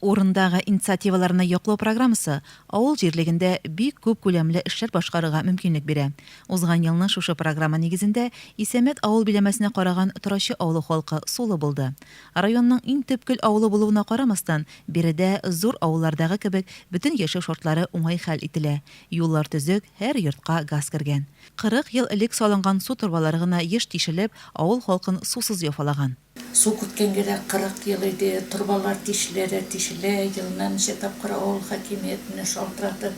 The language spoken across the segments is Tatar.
Урындагы инициативаларына яклау программасы авыл җирлегендә бик күп күләмле эшләр башкарырга мөмкинлек бирә. Узган елның шушы программа нигезендә Исәмәт авыл биләмәсенә караган Торачы авылы халкы сулы булды. Районның иң төпкөл авылы булуына карамастан, биредә зур авыллардагы кебек бөтен яшәү шартлары уңай хәл ителә. Юллар төзек, һәр йортка газ кергән. 40 ел элек салынган су торбалары гына еш тишелеп, авыл халкын сусыз яфалаган. Су күткәнгә дә 40 ел иде, торбалар тишелә, елнан ничә тапкыр авыл хакимиятенә шалтыратып,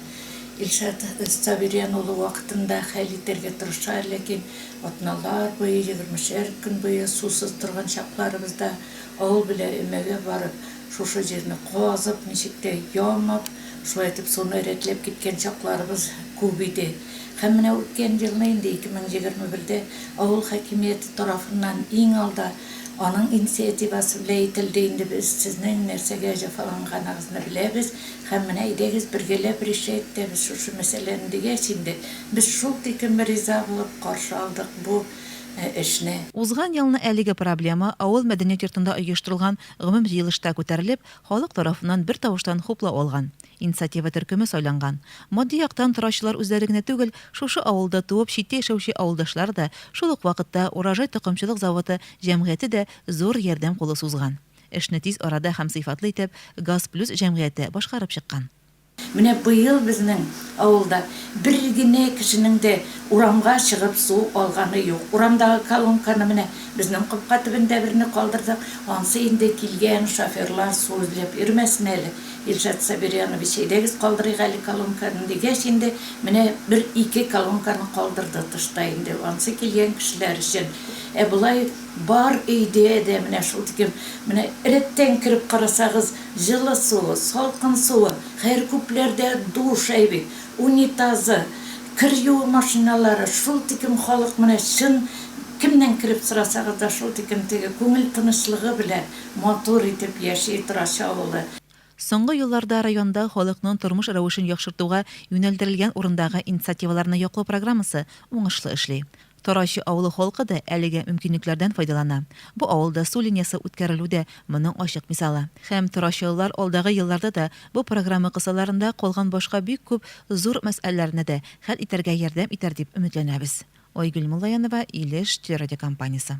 Илшат Сабирян улы вакытында хәл итәргә тырыша, ләкин атналар буе, 20 көн буе сусыз торган чакларыбызда авыл белән өмәгә барып, шушы җирне казып, ничек тә ямап, шулай итеп суны рәтләп киткән чакларыбыз күп иде. Һәм менә үткән елны инде 2021дә авыл хакимияте тарафыннан иң алда аның инициативасы белән ителде, инде без сезнең нәрсәгә җәфаланганыгызны беләбез, һәм менә әйдәгез бергәләп решать итәбез шушы мәсьәләне дигәч инде, без шул тиклем риза булып каршы алдык бу эшне. Узган елны әлеге проблема авыл мәдәният йортында оештырылган гомум җыелышта күтәрелеп, халык тарафыннан бер тавыштан хуплау алган. Инициатива төркеме сайланган. Матди яктан торачылар үзләре генә түгел, шушы авылда туып читтә яшәүче авылдашлар да, шул ук вакытта Урожай токымчылык заводы җәмгыяте дә зур ярдәм кулы сузган. Эшне тиз арада һәм сыйфатлы итеп Газ Плюс җәмгыяте башкарып чыккан. Менә быел безнең авылда бер генә кешенең дә урамга чыгып су алганы юк. Урамдагы колонканы менә безнең капка төбендә берне калдырдык. Ансы инде килгән шоферлар су эзләп йөрмәсен әле. Илшат Сабирянович, әйдәгез калдырыйк әле колонканы дигәч инде менә 1-2 колонканы калдырды тышта инде. Ансы килгән кешеләр өчен. Булай бар өйдә дә менә шул тиклем менә рәттән кирип карасагыз, җылы суы, салкын суы, һәр күпләрдә душ әйбик, унитазы, кир юу машиналары, шул тиклем халык менә шын кемнән кирип сорасагыз да шул тиклем теге күңел тынычлыгы белән матур итеп яши Торачы авылы. Соңгы елларда районда халыкның тормыш рәвешен яхшыртуга юнәлдерелгән урындагы инициативаларны яклау программасы уңышлы эшли. Торачы авылы халкы да әлеге мөмкинлекләрдән файдалана. Бу авылда су линиясе үткәрелүдә моның ачык мисалы. Һәм торачылар алдагы елларда да бу программа кысаларында калган башка бик күп зур мәсьәләләрне дә хәл итәргә ярдәм итәр дип өметләнәбез. Айгөл Муллаянова, Илеш телерадиокомпаниясе.